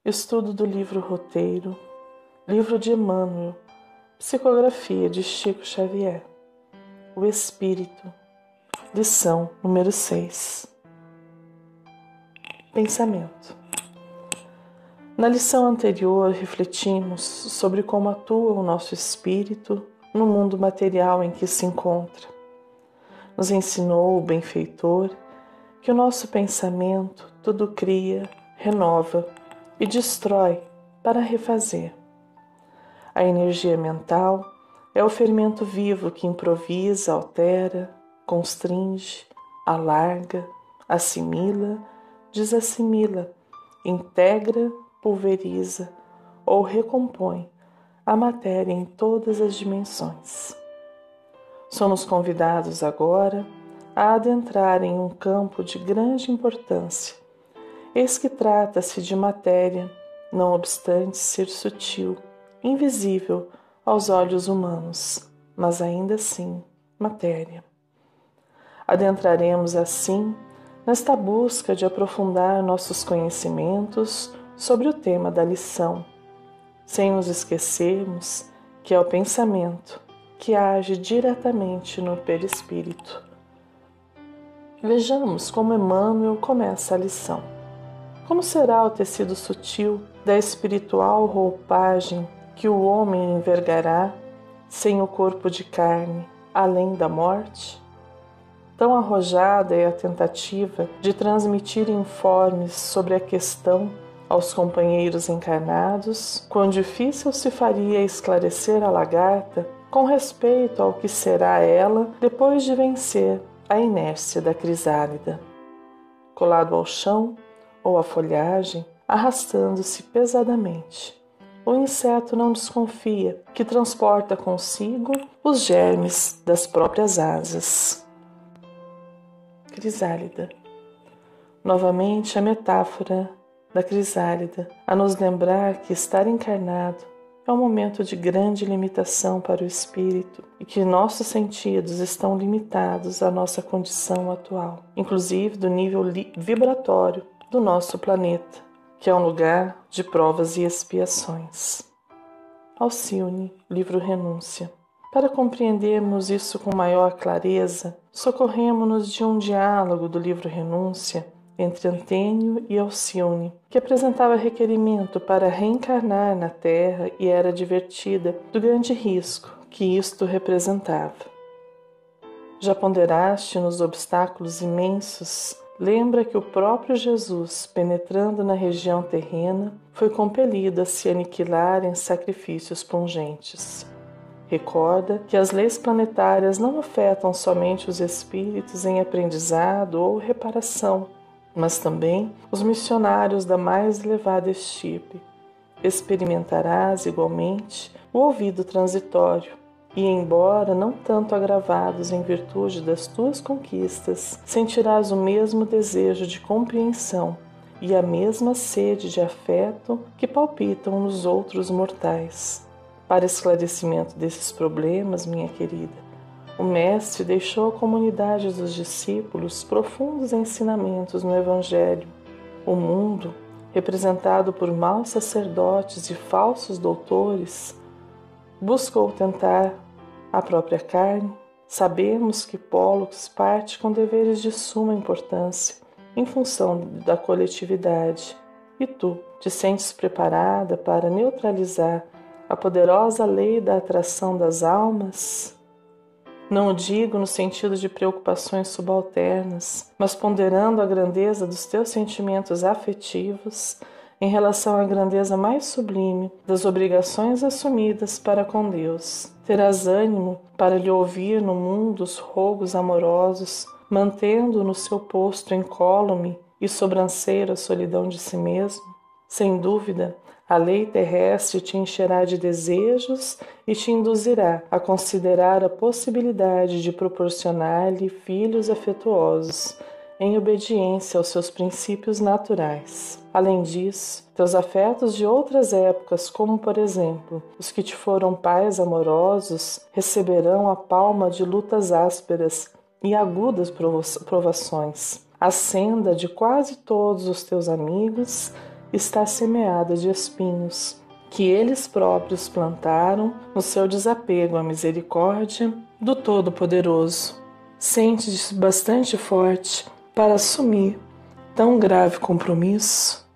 Estudo do livro Roteiro, livro de Emmanuel, psicografia de Chico Xavier. O Espírito, lição número 6. Pensamento. Na lição anterior, refletimos sobre como atua o nosso espírito no mundo material em que se encontra. Nos ensinou o benfeitor que o nosso pensamento tudo cria, renova e destrói para refazer. A energia mental é o fermento vivo que improvisa, altera, constringe, alarga, assimila, desassimila, integra, pulveriza ou recompõe a matéria em todas as dimensões. Somos convidados agora a adentrar em um campo de grande importância. Eis que trata-se de matéria, não obstante ser sutil, invisível aos olhos humanos, mas ainda assim matéria. Adentraremos assim nesta busca de aprofundar nossos conhecimentos sobre o tema da lição, sem nos esquecermos que é o pensamento que age diretamente no perispírito. Vejamos como Emmanuel começa a lição. Como será o tecido sutil da espiritual roupagem que o homem envergará sem o corpo de carne, além da morte? Tão arrojada é a tentativa de transmitir informes sobre a questão aos companheiros encarnados, quão difícil se faria esclarecer a lagarta com respeito ao que será ela depois de vencer a inércia da crisálida. Colado ao chão ou à folhagem, arrastando-se pesadamente, o inseto não desconfia que transporta consigo os germes das próprias asas. Crisálida. Novamente a metáfora da crisálida, a nos lembrar que estar encarnado é um momento de grande limitação para o espírito e que nossos sentidos estão limitados à nossa condição atual, inclusive do nível vibratório do nosso planeta, que é um lugar de provas e expiações. Alcione, livro Renúncia. Para compreendermos isso com maior clareza, socorremos-nos de um diálogo do livro Renúncia entre Antênio e Alcione, que apresentava requerimento para reencarnar na Terra e era advertida do grande risco que isto representava. Já ponderaste nos obstáculos imensos. Lembra que o próprio Jesus, penetrando na região terrena, foi compelido a se aniquilar em sacrifícios pungentes. Recorda que as leis planetárias não afetam somente os espíritos em aprendizado ou reparação, mas também os missionários da mais elevada estirpe. Experimentarás igualmente o ouvido transitório, e embora não tanto agravados em virtude das tuas conquistas, sentirás o mesmo desejo de compreensão e a mesma sede de afeto que palpitam nos outros mortais. Para esclarecimento desses problemas, minha querida, o Mestre deixou à comunidade dos discípulos profundos ensinamentos no Evangelho. O mundo, representado por maus sacerdotes e falsos doutores, buscou tentar a própria carne. Sabemos que Pólux parte com deveres de suma importância em função da coletividade. E tu te sentes preparada para neutralizar a poderosa lei da atração das almas? Não o digo no sentido de preocupações subalternas, mas ponderando a grandeza dos teus sentimentos afetivos em relação à grandeza mais sublime das obrigações assumidas para com Deus. Terás ânimo para lhe ouvir no mundo os rogos amorosos, mantendo no seu posto incólume e sobranceira a solidão de si mesmo? Sem dúvida, a lei terrestre te encherá de desejos e te induzirá a considerar a possibilidade de proporcionar-lhe filhos afetuosos, em obediência aos seus princípios naturais. Além disso, teus afetos de outras épocas, como por exemplo, os que te foram pais amorosos, receberão a palma de lutas ásperas e agudas provações. A senda de quase todos os teus amigos está semeada de espinhos, que eles próprios plantaram no seu desapego à misericórdia do Todo-Poderoso. Sente-se bastante forte para assumir tão grave compromisso?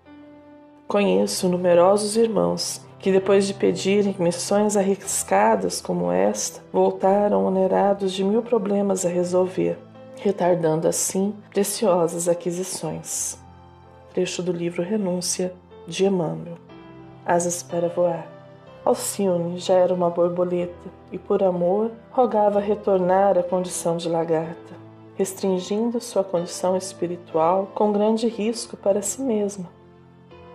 Conheço numerosos irmãos que, depois de pedirem missões arriscadas como esta, voltaram onerados de 1000 problemas a resolver, retardando assim preciosas aquisições. Trecho do livro Renúncia, de Emmanuel. Asas para voar. Alcione já era uma borboleta e, por amor, rogava retornar à condição de lagarta, restringindo sua condição espiritual com grande risco para si mesma.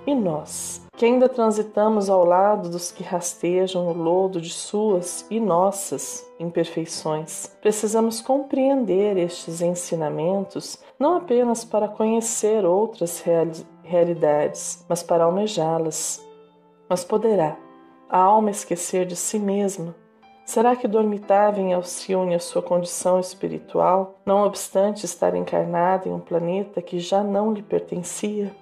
E nós, que ainda transitamos ao lado dos que rastejam o lodo de suas e nossas imperfeições, precisamos compreender estes ensinamentos não apenas para conhecer outras realidades, mas para almejá-las. Mas poderá a alma esquecer de si mesma? Será que dormitava em Alcione a sua condição espiritual, não obstante estar encarnada em um planeta que já não lhe pertencia?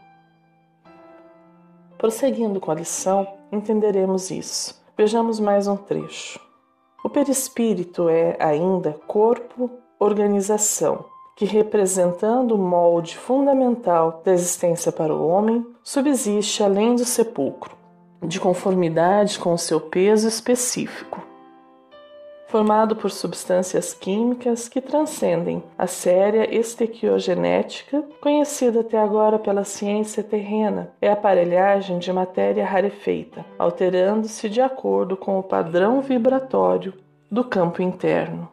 Prosseguindo com a lição, entenderemos isso. Vejamos mais um trecho. O perispírito é, ainda, corpo-organização, que, representando o molde fundamental da existência para o homem, subsiste além do sepulcro, de conformidade com o seu peso específico, formado por substâncias químicas que transcendem a séria estequiogenética, conhecida até agora pela ciência terrena, é a aparelhagem de matéria rarefeita, alterando-se de acordo com o padrão vibratório do campo interno.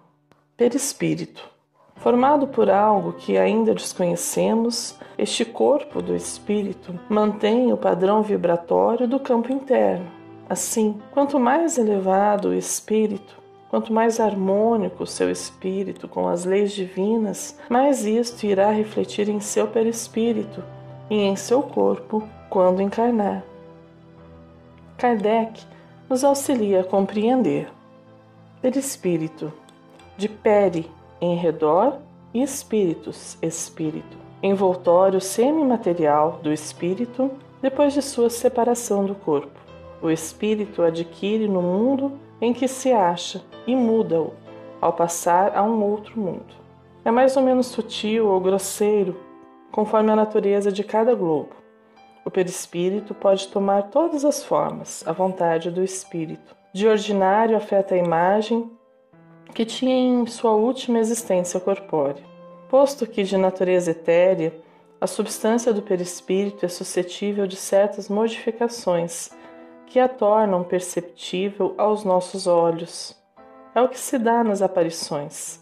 Perispírito. Formado por algo que ainda desconhecemos, este corpo do espírito mantém o padrão vibratório do campo interno. Assim, quanto mais elevado o espírito, quanto mais harmônico o seu espírito com as leis divinas, mais isto irá refletir em seu perispírito e em seu corpo quando encarnar. Kardec nos auxilia a compreender. Perispírito, de peri, em redor, e espíritus, espírito, envoltório semimaterial do espírito depois de sua separação do corpo. O espírito adquire no mundo em que se acha e muda-o ao passar a um outro mundo. É mais ou menos sutil ou grosseiro, conforme a natureza de cada globo. O perispírito pode tomar todas as formas, à vontade do espírito. De ordinário afeta a imagem que tinha em sua última existência corpórea. Posto que de natureza etérea, a substância do perispírito é suscetível de certas modificações que a tornam perceptível aos nossos olhos. É o que se dá nas aparições.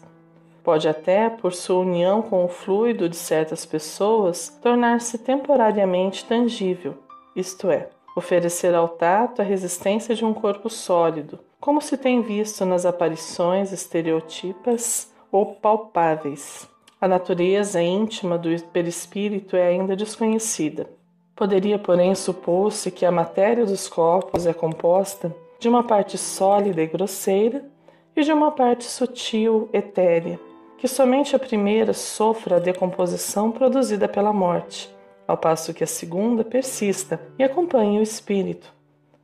Pode até, por sua união com o fluido de certas pessoas, tornar-se temporariamente tangível, isto é, oferecer ao tato a resistência de um corpo sólido, como se tem visto nas aparições estereotipas ou palpáveis. A natureza íntima do perispírito é ainda desconhecida. Poderia, porém, supor-se que a matéria dos corpos é composta de uma parte sólida e grosseira e de uma parte sutil, etérea, que somente a primeira sofra a decomposição produzida pela morte, ao passo que a segunda persista e acompanhe o espírito.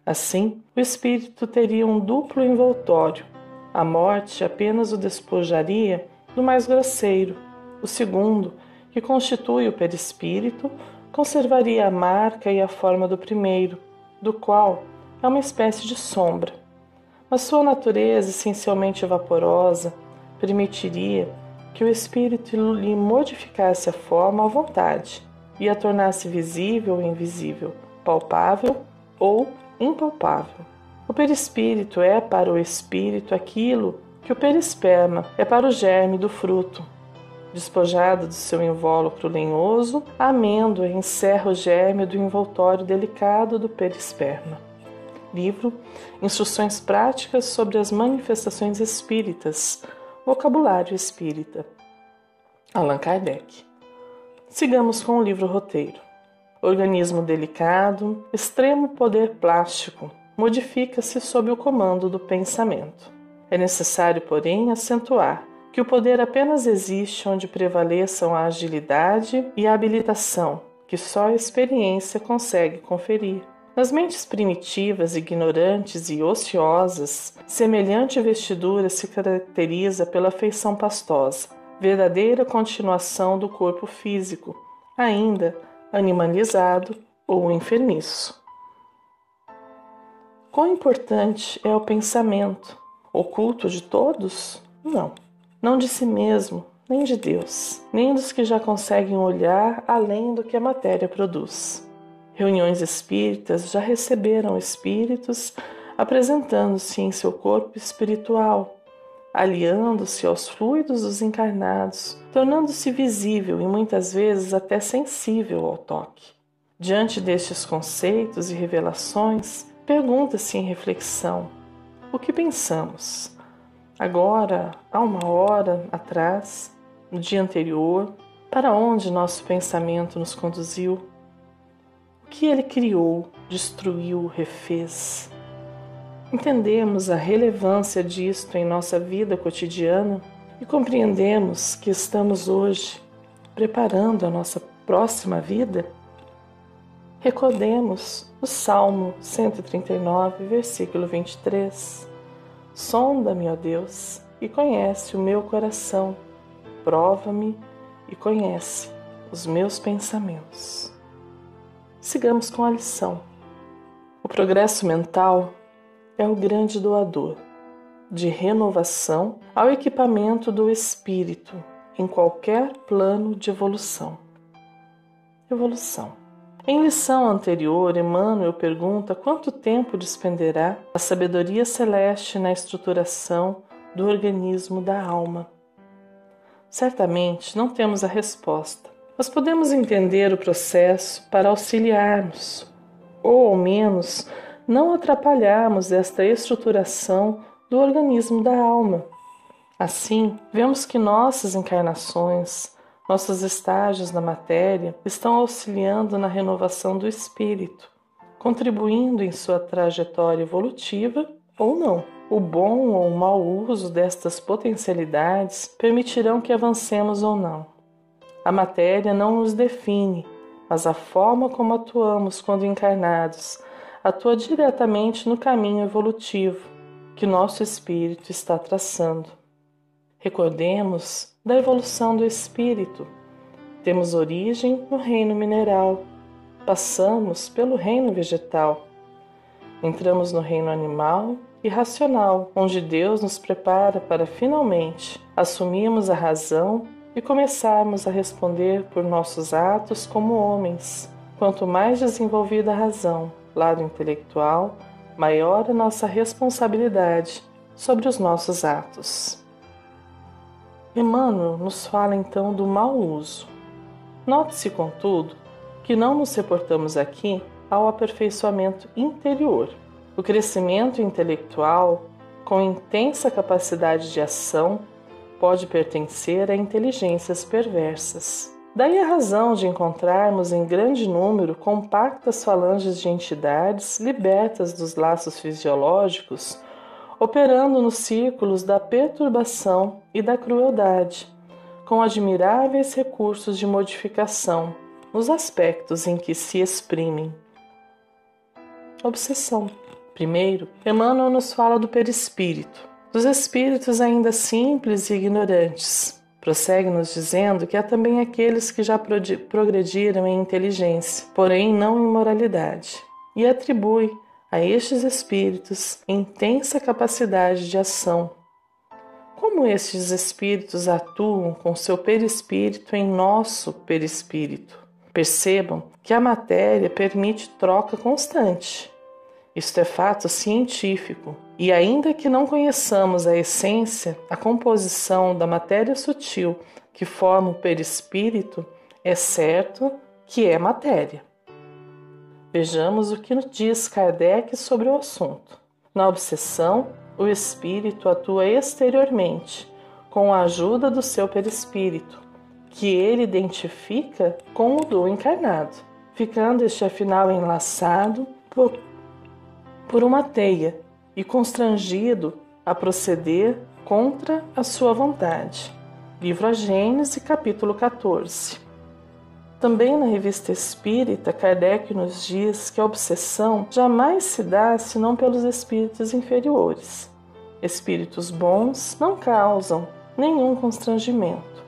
Assim, o espírito teria um duplo envoltório. A morte apenas o despojaria do mais grosseiro. O segundo, que constitui o perispírito, conservaria a marca e a forma do primeiro, do qual é uma espécie de sombra. Mas sua natureza essencialmente vaporosa permitiria que o espírito lhe modificasse a forma à vontade e a tornasse visível ou invisível, palpável ou impalpável. O perispírito é para o espírito aquilo que o perisperma é para o germe do fruto. Despojado do seu invólucro lenhoso, a amêndoa encerra o germe do envoltório delicado do perisperma. Livro Instruções Práticas sobre as Manifestações Espíritas, Vocabulário Espírita, Allan Kardec. Sigamos com o livro roteiro. Organismo delicado, extremo poder plástico, modifica-se sob o comando do pensamento. É necessário, porém, acentuar que o poder apenas existe onde prevaleçam a agilidade e a habilitação, que que só a experiência consegue conferir. Nas mentes primitivas, ignorantes e ociosas, semelhante vestidura se caracteriza pela feição pastosa, verdadeira continuação do corpo físico, ainda animalizado ou enfermiço. Quão importante é o pensamento? Oculto de todos? Não. Não de si mesmo, nem de Deus, nem dos que já conseguem olhar além do que a matéria produz. Reuniões espíritas já receberam espíritos apresentando-se em seu corpo espiritual, aliando-se aos fluidos dos encarnados, tornando-se visível e muitas vezes até sensível ao toque. Diante destes conceitos e revelações, pergunta-se em reflexão: o que pensamos? Agora, há uma hora atrás, no dia anterior, para onde nosso pensamento nos conduziu? O que ele criou, destruiu, refez? Entendemos a relevância disto em nossa vida cotidiana e compreendemos que estamos hoje preparando a nossa próxima vida? Recordemos o Salmo 139, versículo 23. Sonda-me, ó Deus, e conhece o meu coração. Prova-me e conhece os meus pensamentos. Sigamos com a lição. O progresso mental é o grande doador de renovação ao equipamento do espírito em qualquer plano de evolução. Em lição anterior, Emmanuel pergunta quanto tempo despenderá a sabedoria celeste na estruturação do organismo da alma. Certamente não temos a resposta, mas podemos entender o processo para auxiliarmos, ou ao menos não atrapalharmos esta estruturação do organismo da alma. Assim, vemos que nossas encarnações, nossos estágios na matéria estão auxiliando na renovação do espírito, contribuindo em sua trajetória evolutiva ou não. O bom ou o mau uso destas potencialidades permitirão que avancemos ou não. A matéria não nos define, mas a forma como atuamos quando encarnados atua diretamente no caminho evolutivo que nosso espírito está traçando. Recordemos da evolução do espírito. Temos origem no reino mineral, passamos pelo reino vegetal, entramos no reino animal e racional, onde Deus nos prepara para finalmente assumirmos a razão e começarmos a responder por nossos atos como homens. Quanto mais desenvolvida a razão, lado intelectual, maior a nossa responsabilidade sobre os nossos atos. Emmanuel nos fala então do mau uso. Note-se, contudo, que não nos reportamos aqui ao aperfeiçoamento interior. O crescimento intelectual, com intensa capacidade de ação, pode pertencer a inteligências perversas. Daí a razão de encontrarmos em grande número compactas falanges de entidades libertas dos laços fisiológicos, operando nos círculos da perturbação e da crueldade, com admiráveis recursos de modificação nos aspectos em que se exprimem. Obsessão. Primeiro, Emmanuel nos fala do perispírito, dos espíritos ainda simples e ignorantes. Prossegue-nos dizendo que há também aqueles que já progrediram em inteligência, porém não em moralidade, e atribui a estes espíritos intensa capacidade de ação. Como estes espíritos atuam com seu perispírito em nosso perispírito? Percebam que a matéria permite troca constante. Isto é fato científico, e ainda que não conheçamos a essência, a composição da matéria sutil que forma o perispírito, é certo que é matéria. Vejamos o que nos diz Kardec sobre o assunto. Na obsessão, o espírito atua exteriormente, com a ajuda do seu perispírito, que ele identifica com o do encarnado, ficando este afinal enlaçado por uma teia e constrangido a proceder contra a sua vontade. Livro A Gênese, capítulo 14. Também na Revista Espírita, Kardec nos diz que a obsessão jamais se dá senão pelos espíritos inferiores. Espíritos bons não causam nenhum constrangimento.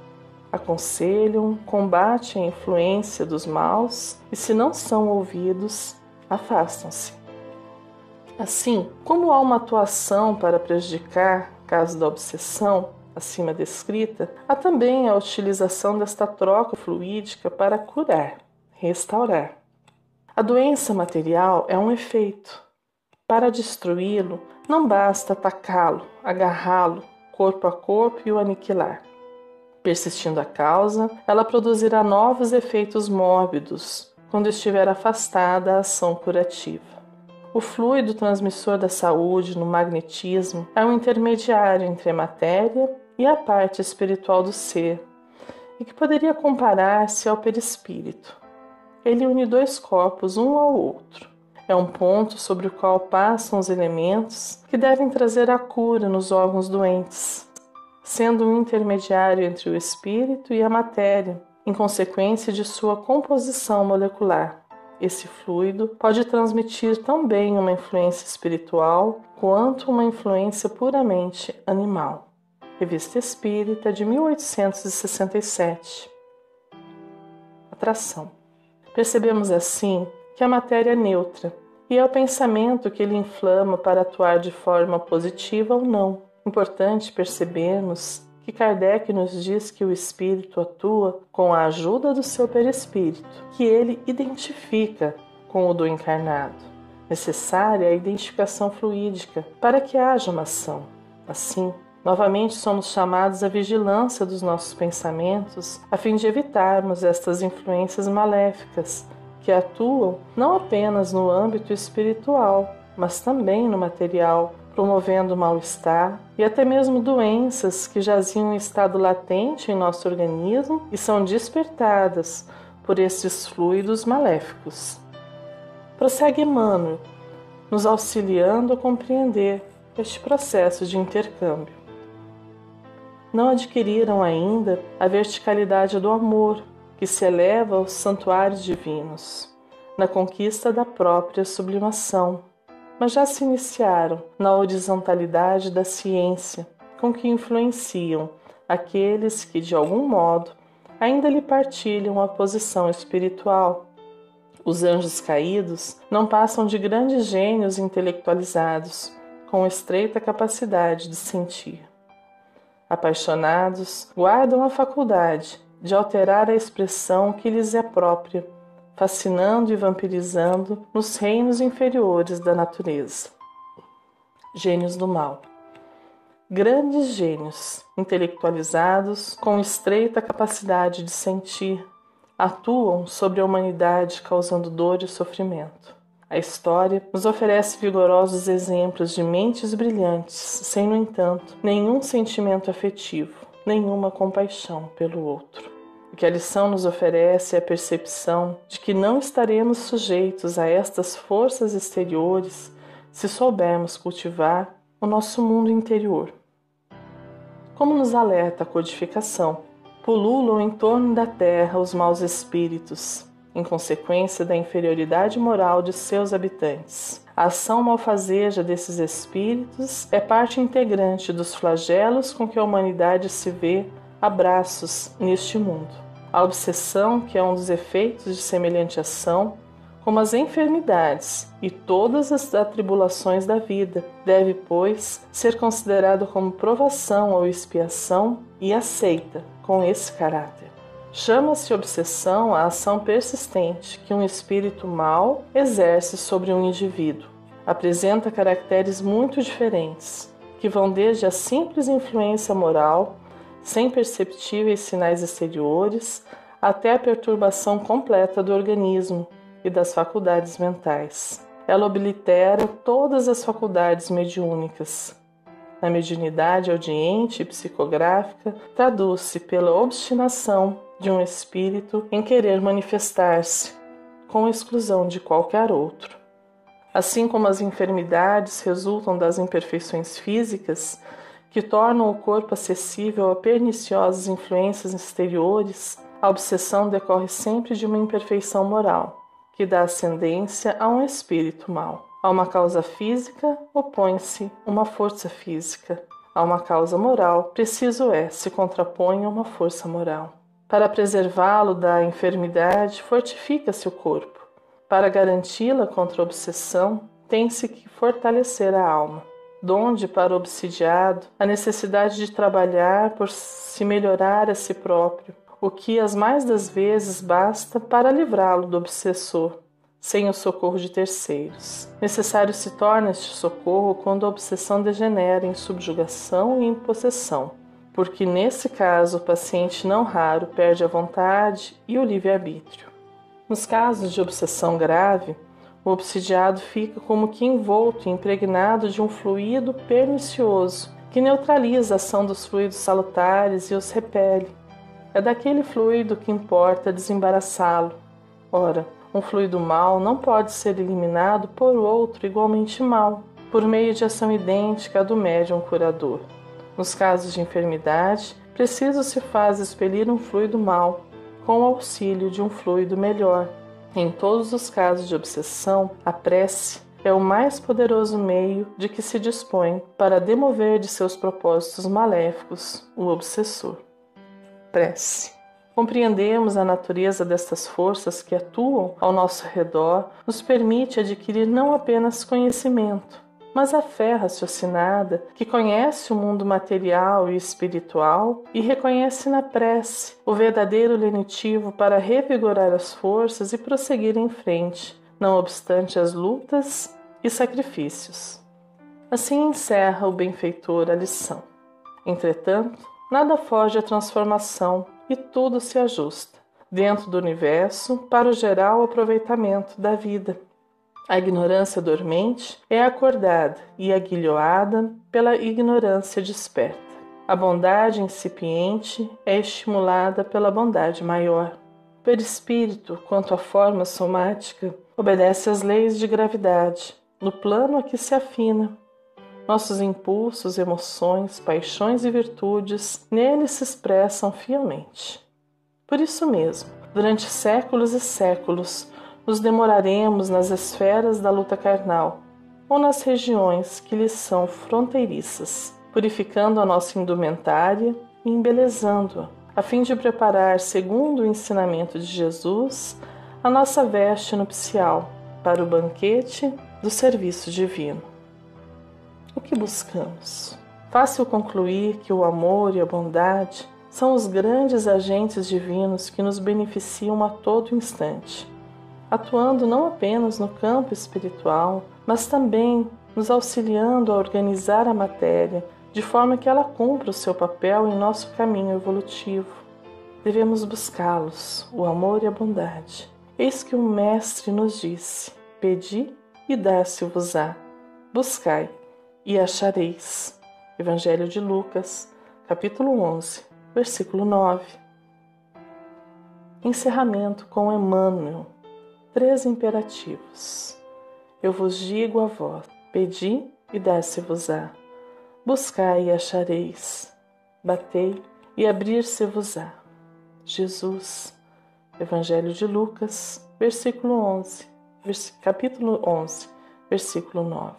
Aconselham, combatem a influência dos maus e, se não são ouvidos, afastam-se. Assim, como há uma atuação para prejudicar, caso da obsessão, acima descrita, há também a utilização desta troca fluídica para curar, restaurar. A doença material é um efeito. Para destruí-lo, não basta atacá-lo, agarrá-lo, corpo a corpo e o aniquilar. Persistindo a causa, ela produzirá novos efeitos mórbidos, quando estiver afastada a ação curativa. O fluido transmissor da saúde no magnetismo é um intermediário entre a matéria e a parte espiritual do ser, e que poderia comparar-se ao perispírito. Ele une dois corpos um ao outro. É um ponto sobre o qual passam os elementos que devem trazer a cura nos órgãos doentes, sendo um intermediário entre o espírito e a matéria, em consequência de sua composição molecular. Esse fluido pode transmitir tão bem uma influência espiritual quanto uma influência puramente animal. Revista Espírita de 1867. Atração. Percebemos assim que a matéria é neutra e é o pensamento que lhe inflama para atuar de forma positiva ou não. Importante percebermos que Kardec nos diz que o espírito atua com a ajuda do seu perispírito, que ele identifica com o do encarnado. Necessária a identificação fluídica para que haja uma ação. Assim, novamente somos chamados à vigilância dos nossos pensamentos a fim de evitarmos estas influências maléficas que atuam não apenas no âmbito espiritual, mas também no material, promovendo mal-estar e até mesmo doenças que jaziam em estado latente em nosso organismo e são despertadas por esses fluidos maléficos. Prossegue Emmanuel, nos auxiliando a compreender este processo de intercâmbio. Não adquiriram ainda a verticalidade do amor, que se eleva aos santuários divinos, na conquista da própria sublimação, mas já se iniciaram na horizontalidade da ciência, com que influenciam aqueles que, de algum modo, ainda lhe partilham a posição espiritual. Os anjos caídos não passam de grandes gênios intelectualizados, com estreita capacidade de sentir. Apaixonados, guardam a faculdade de alterar a expressão que lhes é própria, fascinando e vampirizando nos reinos inferiores da natureza. Gênios do mal. Grandes gênios, intelectualizados, com estreita capacidade de sentir, atuam sobre a humanidade causando dor e sofrimento. A história nos oferece vigorosos exemplos de mentes brilhantes, sem, no entanto, nenhum sentimento afetivo, nenhuma compaixão pelo outro. O que a lição nos oferece é a percepção de que não estaremos sujeitos a estas forças exteriores se soubermos cultivar o nosso mundo interior. Como nos alerta a codificação, pululam em torno da terra os maus espíritos, em consequência da inferioridade moral de seus habitantes. A ação malfazeja desses espíritos é parte integrante dos flagelos com que a humanidade se vê a braços neste mundo. A obsessão, que é um dos efeitos de semelhante ação, como as enfermidades e todas as atribulações da vida, deve, pois, ser considerado como provação ou expiação e aceita com esse caráter. Chama-se obsessão a ação persistente que um espírito mau exerce sobre um indivíduo. Apresenta caracteres muito diferentes, que vão desde a simples influência moral, sem perceptíveis sinais exteriores, até a perturbação completa do organismo e das faculdades mentais. Ela oblitera todas as faculdades mediúnicas. Na mediunidade audiente e psicográfica, traduz-se pela obstinação de um espírito em querer manifestar-se, com exclusão de qualquer outro. Assim como as enfermidades resultam das imperfeições físicas, que tornam o corpo acessível a perniciosas influências exteriores, A obsessão decorre sempre de uma imperfeição moral, que dá ascendência a um espírito mau. A uma causa física, opõe-se uma força física. A uma causa moral, preciso se contrapõe a uma força moral. Para preservá-lo da enfermidade, fortifica-se o corpo. Para garanti-la contra a obsessão, tem-se que fortalecer a alma. Donde, para o obsidiado, a necessidade de trabalhar por se melhorar a si próprio, o que as mais das vezes basta para livrá-lo do obsessor, sem o socorro de terceiros. Necessário se torna este socorro quando a obsessão degenera em subjugação e em possessão, porque nesse caso o paciente não raro perde a vontade e o livre-arbítrio. Nos casos de obsessão grave, o obsidiado fica como que envolto e impregnado de um fluido pernicioso que neutraliza a ação dos fluidos salutares e os repele. É daquele fluido que importa desembaraçá-lo. Ora, um fluido mau não pode ser eliminado por outro igualmente mau, por meio de ação idêntica à do médium curador. Nos casos de enfermidade, preciso se faz expelir um fluido mau, com o auxílio de um fluido melhor. Em todos os casos de obsessão, a prece é o mais poderoso meio de que se dispõe para demover de seus propósitos maléficos o obsessor. Prece. Compreendemos a natureza destas forças que atuam ao nosso redor, nos permite adquirir não apenas conhecimento, mas a fé raciocinada que conhece o mundo material e espiritual e reconhece na prece o verdadeiro lenitivo para revigorar as forças e prosseguir em frente, não obstante as lutas e sacrifícios. Assim encerra o benfeitor a lição. Entretanto, nada foge à transformação e tudo se ajusta, dentro do universo, para o geral aproveitamento da vida. A ignorância dormente é acordada e aguilhoada pela ignorância desperta. A bondade incipiente é estimulada pela bondade maior. O perispírito, quanto à forma somática, obedece às leis de gravidade, no plano a que se afina. Nossos impulsos, emoções, paixões e virtudes nele se expressam fielmente. Por isso mesmo, durante séculos e séculos, nos demoraremos nas esferas da luta carnal, ou nas regiões que lhes são fronteiriças, purificando a nossa indumentária e embelezando-a, a fim de preparar, segundo o ensinamento de Jesus, a nossa veste nupcial para o banquete do serviço divino. O que buscamos? Fácil concluir que o amor e a bondade são os grandes agentes divinos que nos beneficiam a todo instante, atuando não apenas no campo espiritual, mas também nos auxiliando a organizar a matéria, de forma que ela cumpra o seu papel em nosso caminho evolutivo. Devemos buscá-los, o amor e a bondade. Eis que o Mestre nos disse: pedi e dar-se-vos-á, buscai e achareis. Evangelho de Lucas, capítulo 11, versículo 9. Encerramento com Emmanuel. 3 imperativos. Eu vos digo a vós: pedi e dar-se-vos-á, buscai e achareis, batei e abrir-se-vos-á. Jesus, Evangelho de Lucas, capítulo 11, versículo 9.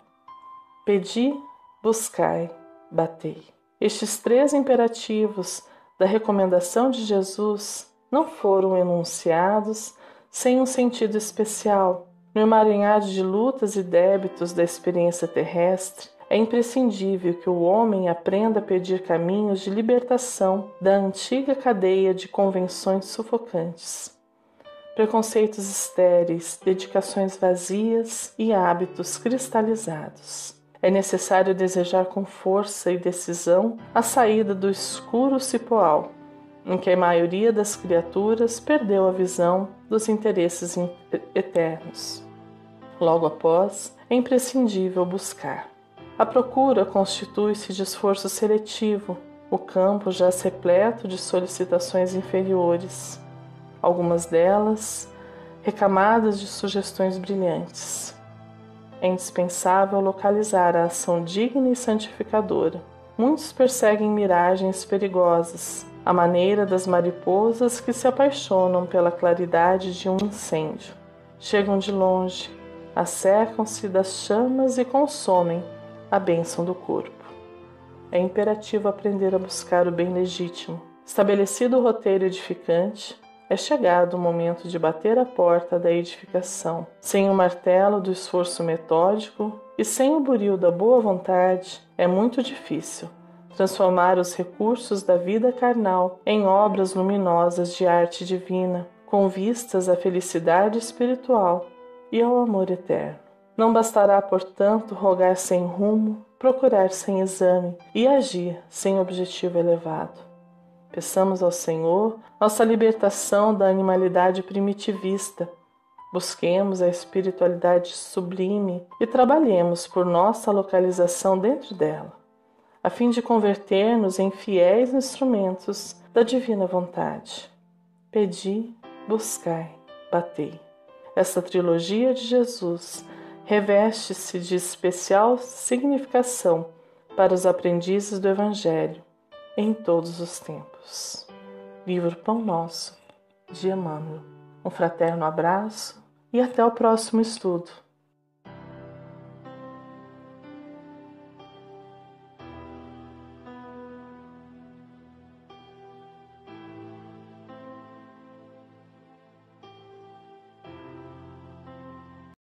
Pedi, buscai, batei. Estes 3 imperativos da recomendação de Jesus não foram enunciados sem um sentido especial. No emaranhado de lutas e débitos da experiência terrestre, é imprescindível que o homem aprenda a pedir caminhos de libertação da antiga cadeia de convenções sufocantes, preconceitos estéreis, dedicações vazias e hábitos cristalizados. É necessário desejar com força e decisão a saída do escuro cipoal, em que a maioria das criaturas perdeu a visão dos interesses eternos. Logo após, é imprescindível buscar. A procura constitui-se de esforço seletivo, o campo já repleto de solicitações inferiores, algumas delas recamadas de sugestões brilhantes. É indispensável localizar a ação digna e santificadora. Muitos perseguem miragens perigosas, à maneira das mariposas que se apaixonam pela claridade de um incêndio. Chegam de longe, assecam-se das chamas e consomem a bênção do corpo. É imperativo aprender a buscar o bem legítimo. Estabelecido o roteiro edificante, é chegado o momento de bater a porta da edificação. Sem o martelo do esforço metódico e sem o buril da boa vontade, é muito difícil transformar os recursos da vida carnal em obras luminosas de arte divina, com vistas à felicidade espiritual e ao amor eterno. Não bastará, portanto, rogar sem rumo, procurar sem exame e agir sem objetivo elevado. Peçamos ao Senhor nossa libertação da animalidade primitivista. Busquemos a espiritualidade sublime e trabalhemos por nossa localização dentro dela, a fim de converter-nos em fiéis instrumentos da divina vontade. Pedi, buscai, batei. Esta trilogia de Jesus reveste-se de especial significação para os aprendizes do Evangelho em todos os tempos. Livro Pão Nosso, de Emmanuel. Um fraterno abraço e até o próximo estudo.